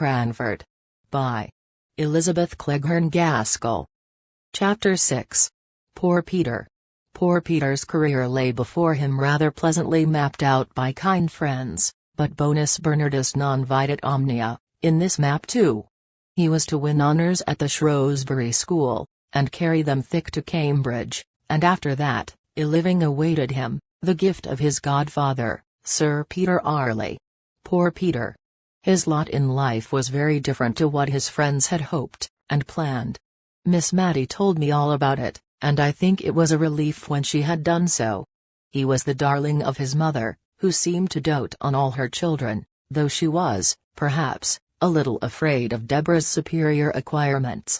Cranford. By Elizabeth Gaskell. Chapter 6. Poor Peter. Poor Peter's career lay before him rather pleasantly mapped out by kind friends, but bonus Bernardus non videt omnia, in this map too. He was to win honours at the Shrewsbury School, and carry them thick to Cambridge, and after that, a living awaited him, the gift of his godfather, Sir Peter Arley. Poor Peter. His lot in life was very different to what his friends had hoped and planned. Miss Matty told me all about it, and I think it was a relief when she had done so. He was the darling of his mother, who seemed to dote on all her children, though she was, perhaps, a little afraid of Deborah's superior acquirements.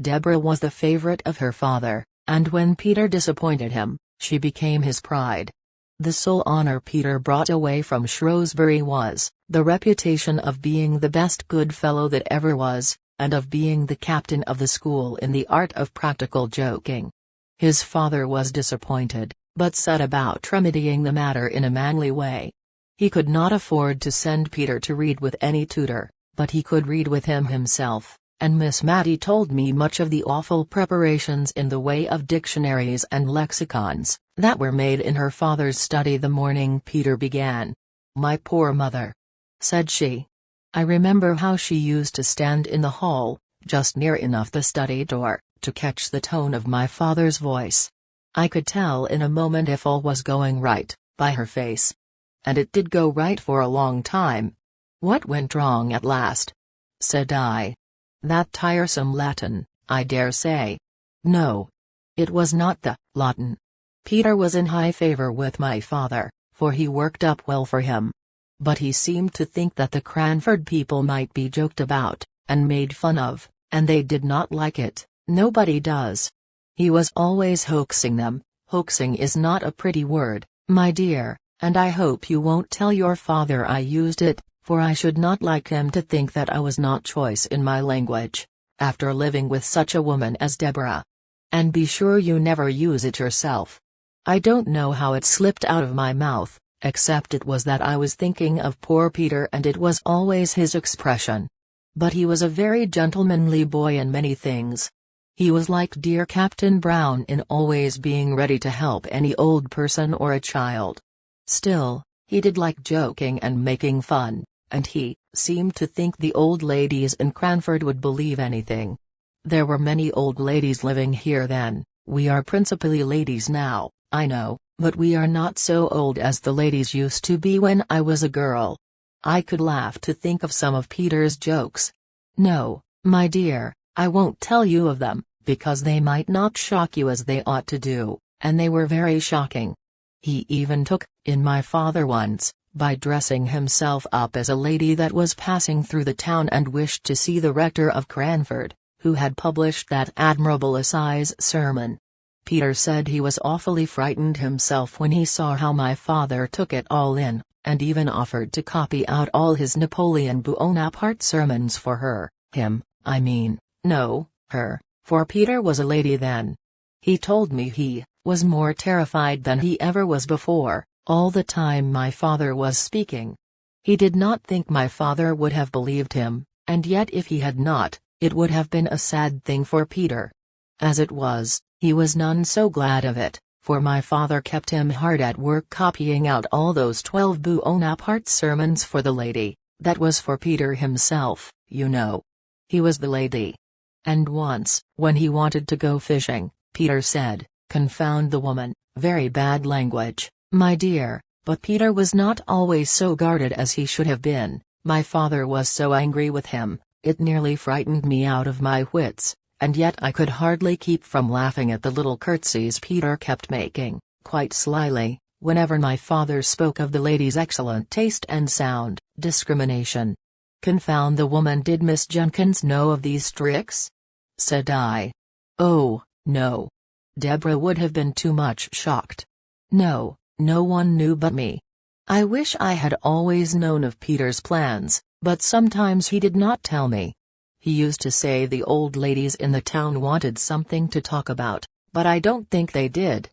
Deborah was the favourite of her father, and when Peter disappointed him, she became his pride. The sole honour Peter brought away from Shrewsbury was the reputation of being the best good fellow that ever was, and of being the captain of the school in the art of practical joking. His father was disappointed, but set about remedying the matter in a manly way. He could not afford to send Peter to read with any tutor, but he could read with him himself, and Miss Matty told me much of the awful preparations in the way of dictionaries and lexicons that were made in her father's study the morning Peter began. "My poor mother," said she. "I remember how she used to stand in the hall, just near enough the study door, to catch the tone of my father's voice. I could tell in a moment if all was going right, by her face. And it did go right for a long time." "What went wrong at last?" said I. "That tiresome Latin, I dare say." "No. It was not the Latin. Peter was in high favour with my father, for he worked up well for him. But he seemed to think that the Cranford people might be joked about, and made fun of, and they did not like it. Nobody does. He was always hoaxing them. Hoaxing is not a pretty word, my dear, and I hope you won't tell your father I used it, for I should not like him to think that I was not choice in my language, after living with such a woman as Deborah. And be sure you never use it yourself. I don't know how it slipped out of my mouth, except it was that I was thinking of poor Peter, and it was always his expression. But he was a very gentlemanly boy in many things. He was like dear Captain Brown in always being ready to help any old person or a child. Still, he did like joking and making fun, and he seemed to think the old ladies in Cranford would believe anything. There were many old ladies living here then. We are principally ladies now, I know, but we are not so old as the ladies used to be when I was a girl. I could laugh to think of some of Peter's jokes. No, my dear, I won't tell you of them, because they might not shock you as they ought to do, and they were very shocking. He even took in my father once, by dressing himself up as a lady that was passing through the town and wished to see the rector of Cranford, who had published that admirable assize sermon. Peter said he was awfully frightened himself when he saw how my father took it all in, and even offered to copy out all his Napoleon Bonaparte sermons for her, him, I mean, no, her, for Peter was a lady then. He told me he was more terrified than he ever was before, all the time my father was speaking. He did not think my father would have believed him, and yet if he had not, it would have been a sad thing for Peter. As it was, he was none so glad of it, for my father kept him hard at work copying out all those 12 Bonaparte sermons for the lady. That was for Peter himself, you know. He was the lady. And once, when he wanted to go fishing, Peter said, "Confound the woman," very bad language, my dear, but Peter was not always so guarded as he should have been. My father was so angry with him, it nearly frightened me out of my wits. And yet I could hardly keep from laughing at the little curtsies Peter kept making, quite slyly, whenever my father spoke of the lady's excellent taste and sound discrimination. "Confound the woman, did Miss Jenkins know of these tricks?" said I. "Oh, no. Deborah would have been too much shocked. No, no one knew but me." I wish I had always known of Peter's plans, but sometimes he did not tell me. He used to say the old ladies in the town wanted something to talk about, but I don't think they did.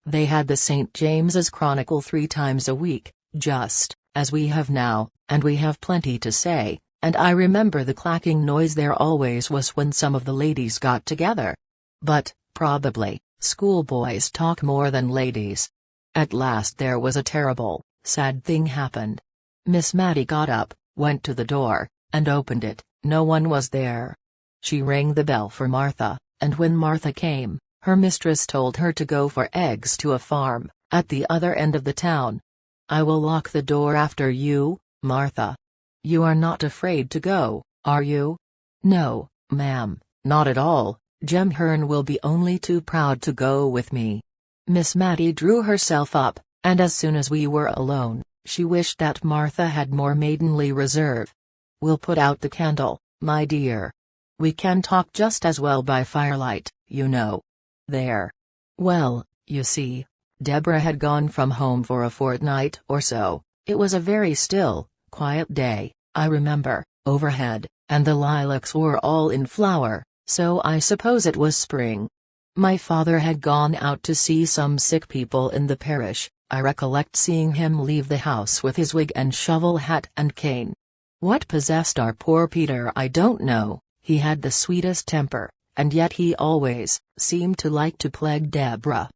They had the St. James's Chronicle 3 times a week, just as we have now, and we have plenty to say, and I remember the clacking noise there always was when some of the ladies got together. But, probably, schoolboys talk more than ladies. At last there was a terrible, sad thing happened. Miss Matty got up, went to the door, and opened it. No one was there. She rang the bell for Martha, and when Martha came, her mistress told her to go for eggs to a farm, at the other end of the town. "I will lock the door after you, Martha. You are not afraid to go, are you?" "No, ma'am, not at all. Jem Hearn will be only too proud to go with me." Miss Matty drew herself up, and as soon as we were alone, she wished that Martha had more maidenly reserve. "We'll put out the candle, my dear. We can talk just as well by firelight, you know. There." Well, you see, Deborah had gone from home for a fortnight or so. It was a very still, quiet day, I remember, overhead, and the lilacs were all in flower, so I suppose it was spring. My father had gone out to see some sick people in the parish. I recollect seeing him leave the house with his wig and shovel hat and cane. What possessed our poor Peter I don't know. He had the sweetest temper, and yet he always seemed to like to plague Deborah.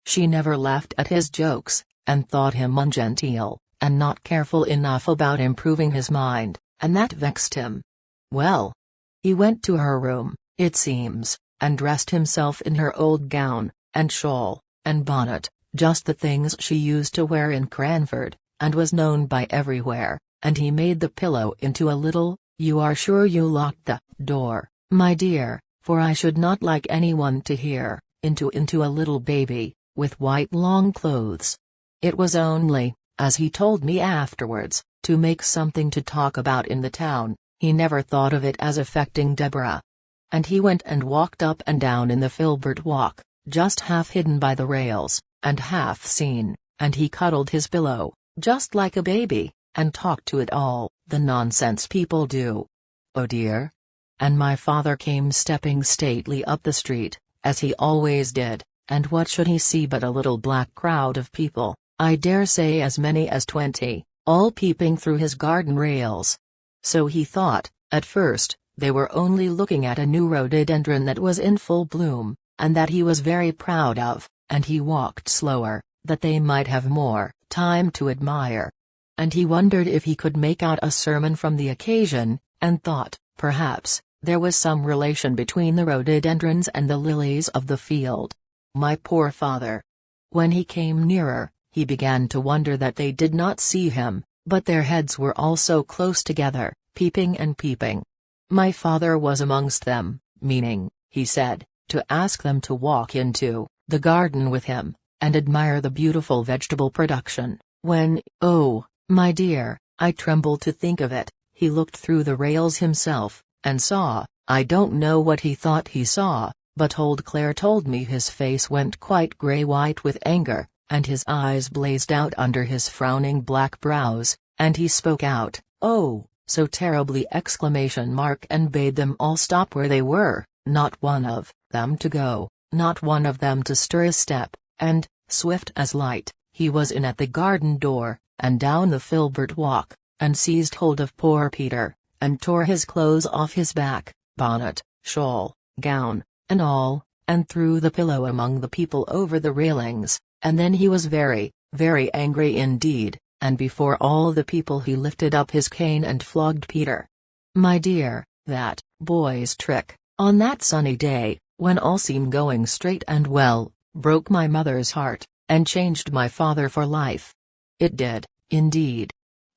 She never laughed at his jokes, and thought him ungenteel, and not careful enough about improving his mind, and that vexed him. Well, he went to her room, it seems, and dressed himself in her old gown, and shawl, and bonnet, just the things she used to wear in Cranford, and was known by everywhere, and he made the pillow into a little— You are sure you locked the door, my dear, for I should not like anyone to hear— into a little baby, with white long clothes. It was only, as he told me afterwards, to make something to talk about in the town. He never thought of it as affecting Deborah. And he went and walked up and down in the Filbert walk, just half hidden by the rails, and half seen, and he cuddled his pillow, just like a baby, and talked to it all, the nonsense people do. Oh dear. And my father came stepping stately up the street, as he always did, and what should he see but a little black crowd of people, I dare say as many as 20, all peeping through his garden rails. So he thought, at first, they were only looking at a new rhododendron that was in full bloom, and that he was very proud of, and he walked slower, that they might have more time to admire. And he wondered if he could make out a sermon from the occasion, and thought, perhaps, there was some relation between the rhododendrons and the lilies of the field. My poor father! When he came nearer, he began to wonder that they did not see him, but their heads were all so close together, peeping and peeping. My father was amongst them, meaning, he said, to ask them to walk into the garden with him, and admire the beautiful vegetable production, when, oh, my dear, I tremble to think of it, he looked through the rails himself, and saw— I don't know what he thought he saw, but old Clare told me his face went quite grey-white with anger, and his eyes blazed out under his frowning black brows, and he spoke out, oh, so terribly! And bade them all stop where they were, not one of them to go, not one of them to stir a step, and, swift as light, he was in at the garden door, and down the Filbert walk, and seized hold of poor Peter, and tore his clothes off his back, bonnet, shawl, gown, and all, and threw the pillow among the people over the railings, and then he was very, very angry indeed, and before all the people he lifted up his cane and flogged Peter. My dear, that boy's trick, on that sunny day, when all seemed going straight and well, broke my mother's heart, and changed my father for life. It did, indeed.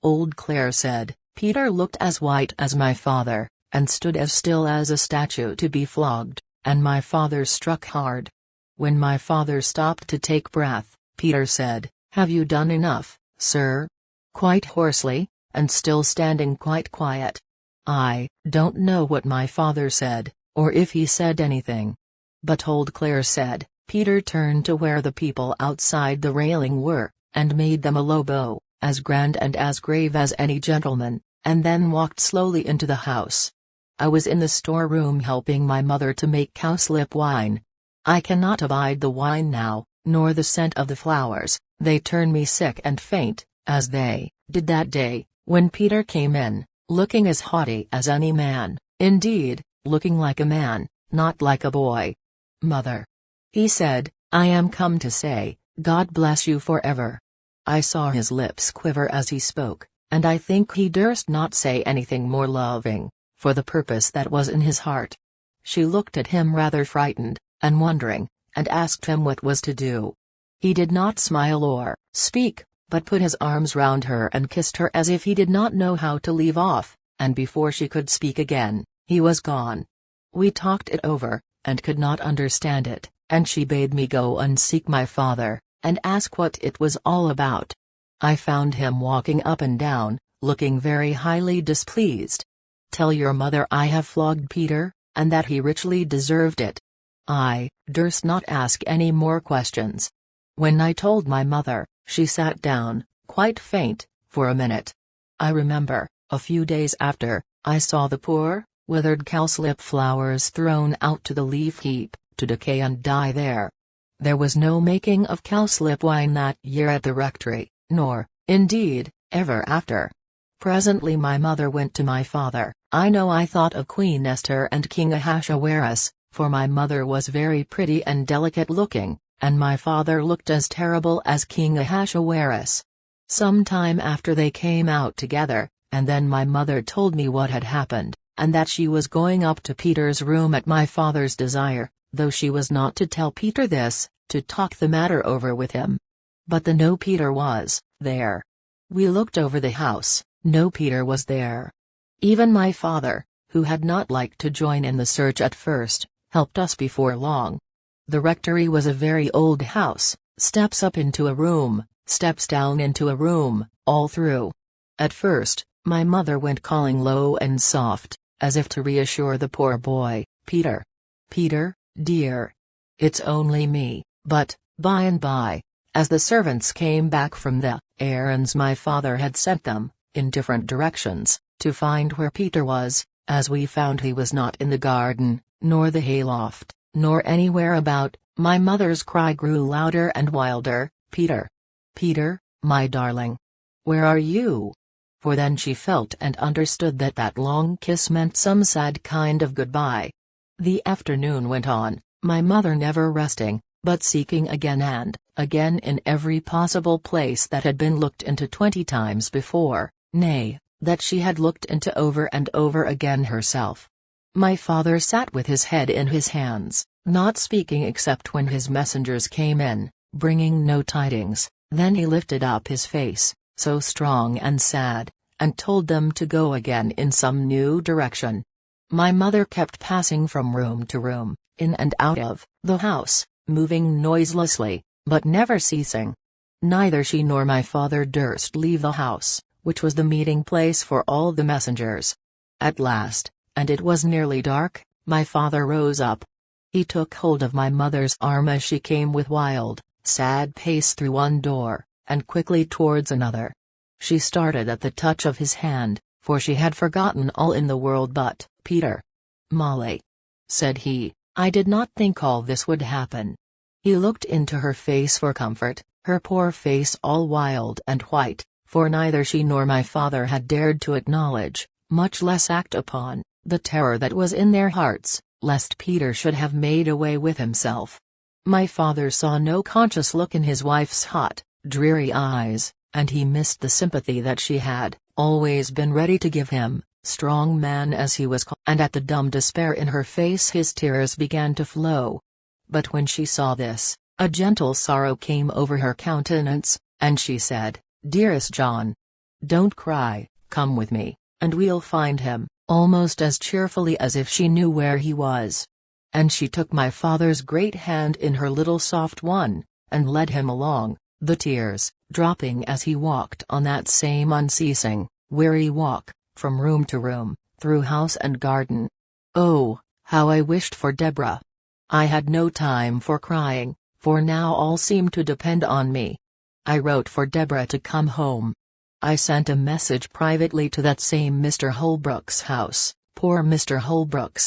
Old Clare said, Peter looked as white as my father, and stood as still as a statue to be flogged, and my father struck hard. When my father stopped to take breath, Peter said, Have you done enough, sir? Quite hoarsely, and still standing quite quiet. I don't know what my father said, or if he said anything. But old Clare said, Peter turned to where the people outside the railing were, and made them a low bow, as grand and as grave as any gentleman, and then walked slowly into the house. I was in the storeroom helping my mother to make cowslip wine. I cannot abide the wine now, nor the scent of the flowers, they turn me sick and faint, as they did that day, when Peter came in, looking as haughty as any man, indeed, looking like a man, not like a boy. "Mother," he said, "I am come to say, God bless you forever." I saw his lips quiver as he spoke, and I think he durst not say anything more loving, for the purpose that was in his heart. She looked at him rather frightened, and wondering, and asked him what was to do. He did not smile or speak, but put his arms round her and kissed her as if he did not know how to leave off, and before she could speak again, he was gone. We talked it over, and could not understand it, and she bade me go and seek my father, and ask what it was all about. I found him walking up and down, looking very highly displeased. "Tell your mother I have flogged Peter, and that he richly deserved it." I durst not ask any more questions. When I told my mother, she sat down, quite faint, for a minute. I remember, a few days after, I saw the poor, withered cowslip flowers thrown out to the leaf heap, to decay and die there. There was no making of cowslip wine that year at the rectory, nor, indeed, ever after. Presently my mother went to my father. I know I thought of Queen Esther and King Ahasuerus, for my mother was very pretty and delicate looking, and my father looked as terrible as King Ahasuerus. Some time after they came out together, and then my mother told me what had happened, and that she was going up to Peter's room at my father's desire, though she was not to tell Peter this, to talk the matter over with him. But no Peter was there. We looked over the house, no Peter was there. Even my father, who had not liked to join in the search at first, helped us before long. The rectory was a very old house, steps up into a room, steps down into a room, all through. At first, my mother went calling low and soft, as if to reassure the poor boy, "Peter. Peter, dear. It's only me," but, by and by, as the servants came back from the errands my father had sent them, in different directions, to find where Peter was, as we found he was not in the garden, nor the hayloft, nor anywhere about, my mother's cry grew louder and wilder, "Peter! Peter, my darling! Where are you?" For then she felt and understood that that long kiss meant some sad kind of goodbye. The afternoon went on, my mother never resting, but seeking again and again in every possible place that had been looked into 20 times before, nay, that she had looked into over and over again herself. My father sat with his head in his hands, not speaking except when his messengers came in, bringing no tidings. Then he lifted up his face, so strong and sad, and told them to go again in some new direction. My mother kept passing from room to room, in and out of the house, moving noiselessly, but never ceasing. Neither she nor my father durst leave the house, which was the meeting place for all the messengers. At last, and it was nearly dark, my father rose up. He took hold of my mother's arm as she came with wild, sad pace through one door, and quickly towards another. She started at the touch of his hand, for she had forgotten all in the world but Peter. "Molly," said he, "I did not think all this would happen." He looked into her face for comfort, her poor face all wild and white, for neither she nor my father had dared to acknowledge, much less act upon, the terror that was in their hearts, lest Peter should have made away with himself. My father saw no conscious look in his wife's hot, dreary eyes, and he missed the sympathy that she had always been ready to give him, strong man as he was called, and at the dumb despair in her face his tears began to flow. But when she saw this, a gentle sorrow came over her countenance, and she said, "Dearest John, don't cry, come with me, and we'll find him," almost as cheerfully as if she knew where he was. And she took my father's great hand in her little soft one, and led him along, the tears dropping as he walked on that same unceasing, weary walk, from room to room, through house and garden. Oh, how I wished for Deborah! I had no time for crying, for now all seemed to depend on me. I wrote for Deborah to come home. I sent a message privately to that same Mr. Holbrook's house, poor Mr. Holbrook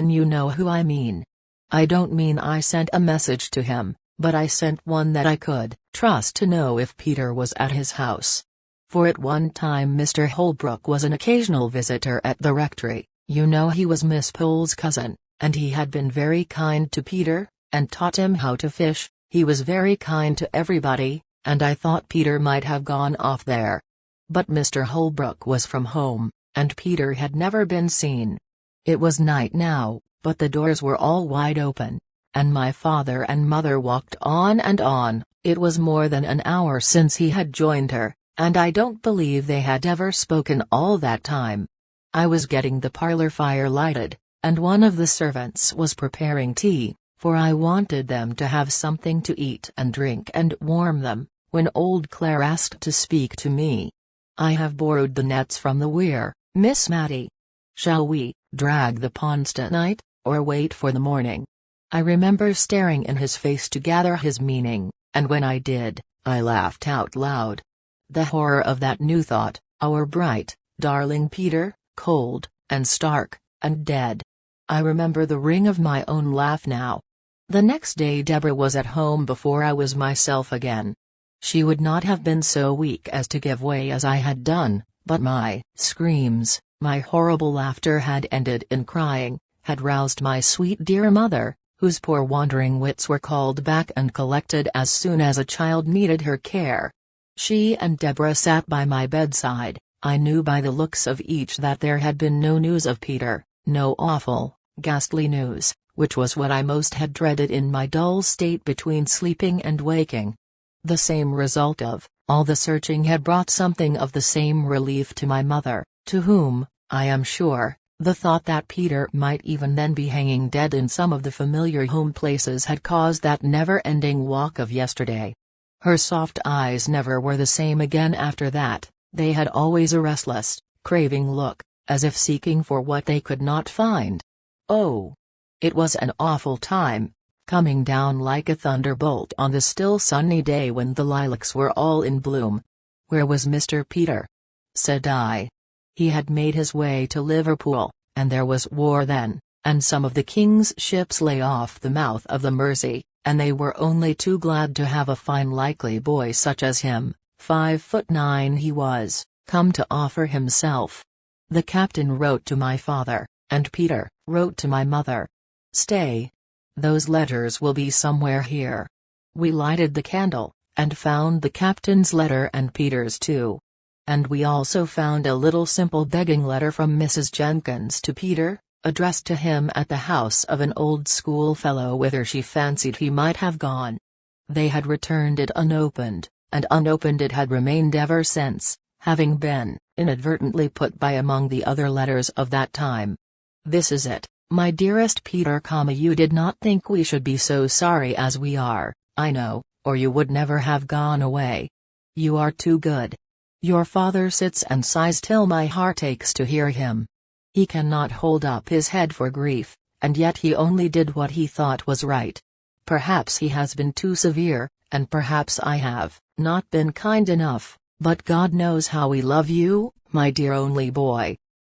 you know who I mean. I don't mean I sent a message to him, but I sent one that I could trust to know if Peter was at his house. for at one time Mr. Holbrook was an occasional visitor at the rectory. You know, he was Miss Pole's cousin, and he had been very kind to Peter, and taught him how to fish. He was very kind to everybody, and I thought Peter might have gone off there. But Mr. Holbrook was from home, and Peter had never been seen. It was night now, but the doors were all wide open, and my father and mother walked on and on. It was more than an hour since he had joined her, and I don't believe they had ever spoken all that time. I was getting the parlor fire lighted, and one of the servants was preparing tea, for I wanted them to have something to eat and drink and warm them, when old Clare asked to speak to me. "I have borrowed the nets from the weir, Miss Matty. Shall we drag the ponds tonight, or wait for the morning?" I remember staring in his face to gather his meaning, and when I did, I laughed out loud. The horror of that new thought, our bright, darling Peter, cold, and stark, and dead. I remember the ring of my own laugh now. The next day Deborah was at home before I was myself again. She would not have been so weak as to give way as I had done, but my screams, my horrible laughter had ended in crying, had roused my sweet dear mother, whose poor wandering wits were called back and collected as soon as a child needed her care. She and Deborah sat by my bedside. I knew by the looks of each that there had been no news of Peter, no awful, ghastly news, which was what I most had dreaded in my dull state between sleeping and waking. The same result of all the searching had brought something of the same relief to my mother, to whom, I am sure, the thought that Peter might even then be hanging dead in some of the familiar home places had caused that never-ending walk of yesterday. Her soft eyes never were the same again after that. They had always a restless, craving look, as if seeking for what they could not find. Oh! It was an awful time, coming down like a thunderbolt on the still sunny day when the lilacs were all in bloom. "Where was Mr. Peter?" said I. He had made his way to Liverpool, and there was war then, and some of the King's ships lay off the mouth of the Mersey, and they were only too glad to have a fine likely boy such as him, 5'9" he was, come to offer himself. The captain wrote to my father, and Peter wrote to my mother. Stay. Those letters will be somewhere here. We lighted the candle, and found the captain's letter and Peter's too. And we also found a little simple begging letter from Mrs. Jenkins to Peter, addressed to him at the house of an old schoolfellow whither she fancied he might have gone. They had returned it unopened, and unopened it had remained ever since, having been inadvertently put by among the other letters of that time. This is it. My dearest Peter, you did not think we should be so sorry as we are, I know, or you would never have gone away. You are too good. Your father sits and sighs till my heart aches to hear him. He cannot hold up his head for grief, and yet he only did what he thought was right. Perhaps he has been too severe, and perhaps I have not been kind enough, but God knows how we love you, my dear only boy.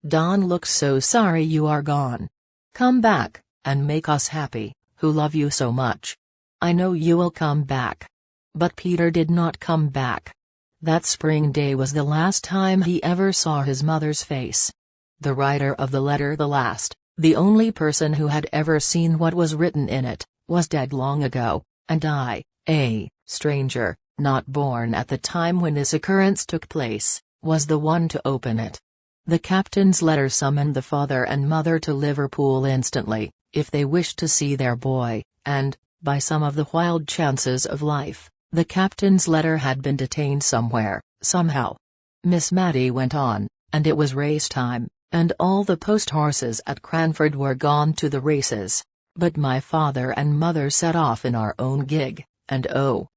Don looks so sorry you are gone. Come back, and make us happy, who love you so much. I know you will come back. But Peter did not come back. That spring day was the last time he ever saw his mother's face. The writer of the letter, the last, the only person who had ever seen what was written in it, was dead long ago, and I, a stranger, not born at the time when this occurrence took place, was the one to open it. The captain's letter summoned the father and mother to Liverpool instantly, if they wished to see their boy, and, by some of the wild chances of life, the captain's letter had been detained somewhere, somehow. Miss Matty went on, and it was race time, and all the post horses at Cranford were gone to the races. But my father and mother set off in our own gig, and oh,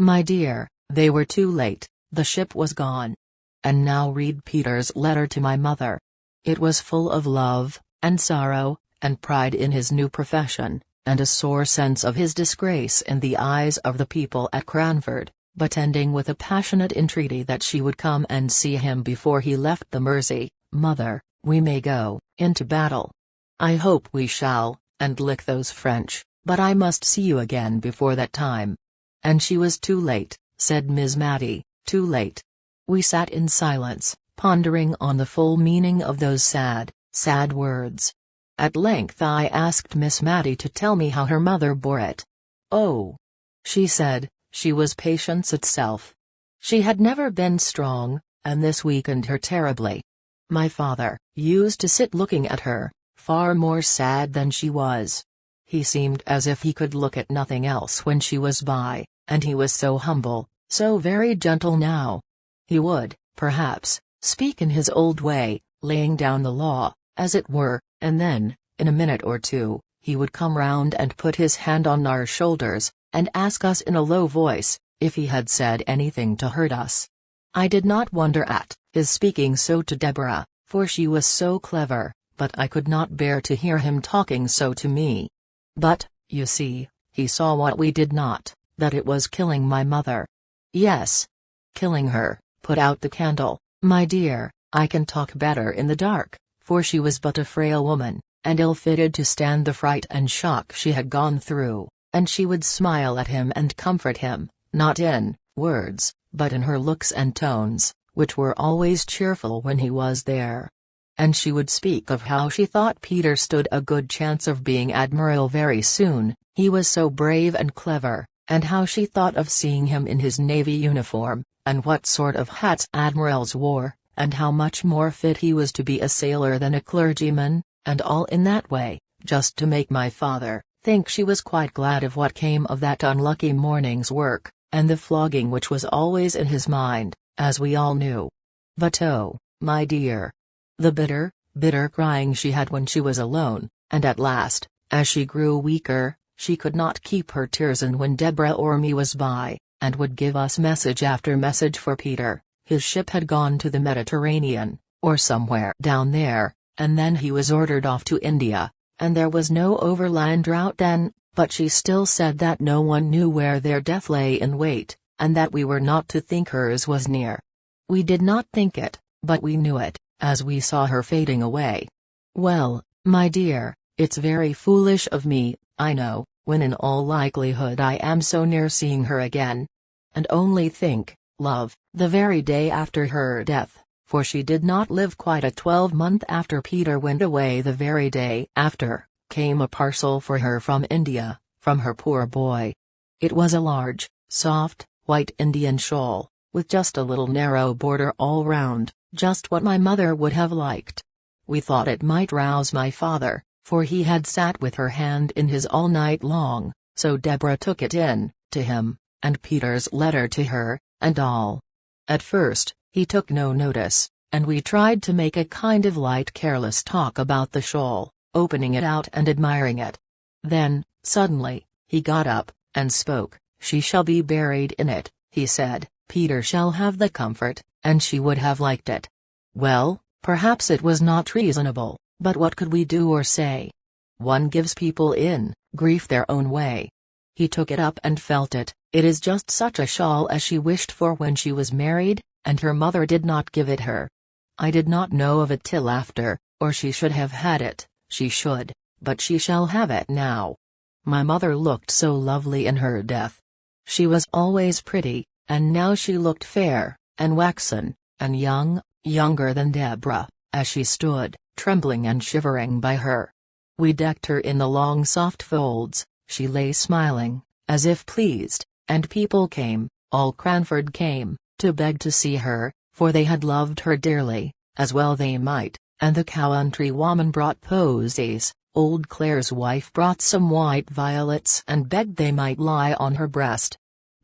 my dear, they were too late, the ship was gone. And now read Peter's letter to my mother. It was full of love, and sorrow, and pride in his new profession, and a sore sense of his disgrace in the eyes of the people at Cranford, but ending with a passionate entreaty that she would come and see him before he left the Mersey. Mother, we may go into battle. I hope we shall, and lick those French, but I must see you again before that time. And she was too late, said Miss Matty, too late. We sat in silence, pondering on the full meaning of those sad, sad words. At length I asked Miss Matty to tell me how her mother bore it. "Oh," she said, "she was patience itself. She had never been strong, and this weakened her terribly. My father used to sit looking at her, far more sad than she was. He seemed as if he could look at nothing else when she was by, and he was so humble, so very gentle now. He would, perhaps, speak in his old way, laying down the law, as it were, and then, in a minute or two, he would come round and put his hand on our shoulders, and ask us in a low voice, if he had said anything to hurt us. I did not wonder at his speaking so to Deborah, for she was so clever, but I could not bear to hear him talking so to me. But, you see, he saw what we did not, that it was killing my mother. Yes. Killing her. Put out the candle, my dear, I can talk better in the dark, for she was but a frail woman, and ill-fitted to stand the fright and shock she had gone through, and she would smile at him and comfort him, not in words, but in her looks and tones, which were always cheerful when he was there. And she would speak of how she thought Peter stood a good chance of being admiral very soon, he was so brave and clever, and how she thought of seeing him in his navy uniform, and what sort of hats admirals wore, and how much more fit he was to be a sailor than a clergyman, and all in that way, just to make my father think she was quite glad of what came of that unlucky morning's work, and the flogging which was always in his mind, as we all knew. But oh, my dear, the bitter, bitter crying she had when she was alone, and at last, as she grew weaker, she could not keep her tears, and when Deborah or me was by, and would give us message after message for Peter, his ship had gone to the Mediterranean, or somewhere down there, and then he was ordered off to India, and there was no overland route then, but she still said that no one knew where their death lay in wait, and that we were not to think hers was near. We did not think it, but we knew it, as we saw her fading away. Well, my dear, it's very foolish of me, I know, when in all likelihood I am so near seeing her again. And only think, love, the very day after her death, for she did not live quite a 12-month after Peter went away, the very day after, came a parcel for her from India, from her poor boy. It was a large, soft, white Indian shawl, with just a little narrow border all round, just what my mother would have liked. We thought it might rouse my father, for he had sat with her hand in his all night long, so Deborah took it in, to him, and Peter's letter to her, and all. At first, he took no notice, and we tried to make a kind of light careless talk about the shawl, opening it out and admiring it. Then, suddenly, he got up, and spoke. "She shall be buried in it," he said, "Peter shall have the comfort, and she would have liked it." Well, perhaps it was not reasonable, but what could we do or say? One gives people in grief their own way. He took it up and felt it. It is just such a shawl as she wished for when she was married, and her mother did not give it her. I did not know of it till after, or she should have had it, she should, but she shall have it now. My mother looked so lovely in her death. She was always pretty, and now she looked fair, and waxen, and young, younger than Deborah, as she stood, trembling and shivering by her. We decked her in the long soft folds, she lay smiling, as if pleased, and people came, all Cranford came, to beg to see her, for they had loved her dearly, as well they might, and the country woman brought posies, old Clare's wife brought some white violets and begged they might lie on her breast.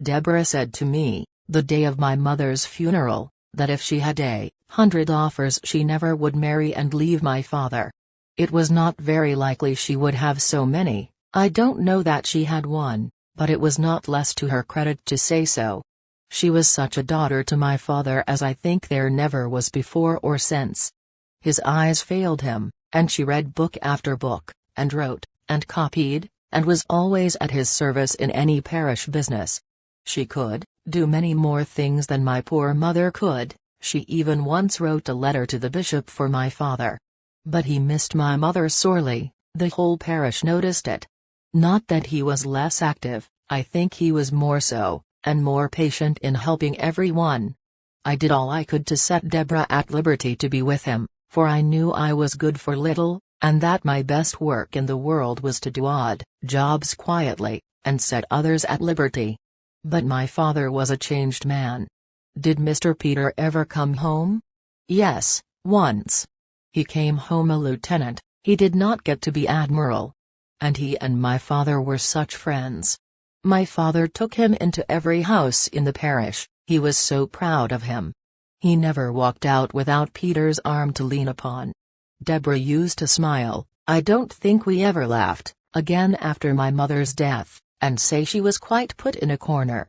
Deborah said to me, the day of my mother's funeral, that if she had 100 offers she never would marry and leave my father. It was not very likely she would have so many. I don't know that she had one, but it was not less to her credit to say so. She was such a daughter to my father as I think there never was before or since. His eyes failed him, and she read book after book, and wrote, and copied, and was always at his service in any parish business. She could do many more things than my poor mother could. She even once wrote a letter to the bishop for my father. But he missed my mother sorely, the whole parish noticed it. Not that he was less active, I think he was more so, and more patient in helping every one. I did all I could to set Deborah at liberty to be with him, for I knew I was good for little, and that my best work in the world was to do odd jobs quietly, and set others at liberty. But my father was a changed man. Did Mr. Peter ever come home? Yes, once. He came home a lieutenant, he did not get to be admiral. And he and my father were such friends. My father took him into every house in the parish, he was so proud of him. He never walked out without Peter's arm to lean upon. Deborah used to smile, I don't think we ever laughed, again after my mother's death, and say she was quite put in a corner.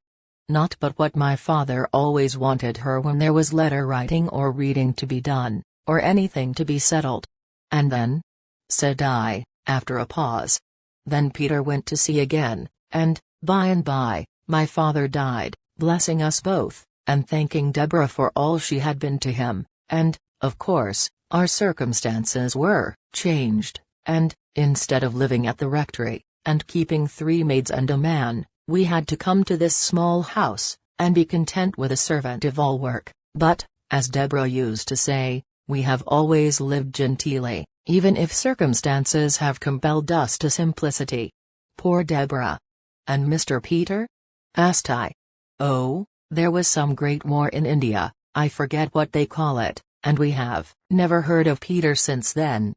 Not but what my father always wanted her when there was letter writing or reading to be done, or anything to be settled. And then? Said I, after a pause. Then Peter went to sea again, and, by and by, my father died, blessing us both, and thanking Deborah for all she had been to him, and, of course, our circumstances were changed, and, instead of living at the rectory, and keeping 3 maids and a man, we had to come to this small house, and be content with a servant of all work, but, as Deborah used to say, we have always lived genteelly, even if circumstances have compelled us to simplicity. Poor Deborah. And Mr. Peter? Asked I. Oh, there was some great war in India, I forget what they call it, and we have never heard of Peter since then.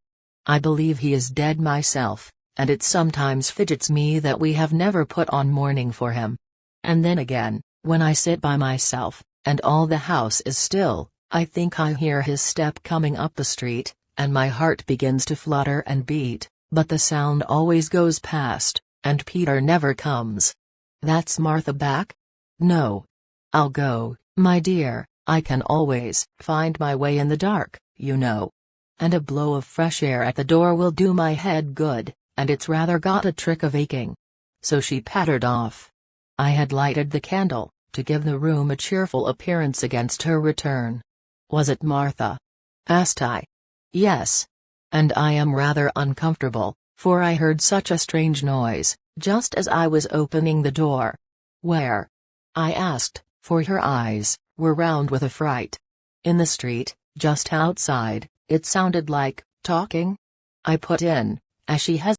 I believe he is dead myself, and it sometimes fidgets me that we have never put on mourning for him. And then again, when I sit by myself, and all the house is still, I think I hear his step coming up the street, and my heart begins to flutter and beat, but the sound always goes past, and Peter never comes. That's Martha back? No. I'll go, my dear, I can always find my way in the dark, you know. And a blow of fresh air at the door will do my head good, and it's rather got a trick of aching. So she pattered off. I had lighted the candle, to give the room a cheerful appearance against her return. Was it Martha? Asked I. Yes. And I am rather uncomfortable, for I heard such a strange noise, just as I was opening the door. Where? I asked, for her eyes were round with affright. In the street, just outside, it sounded like talking. I put in, as she hesitated.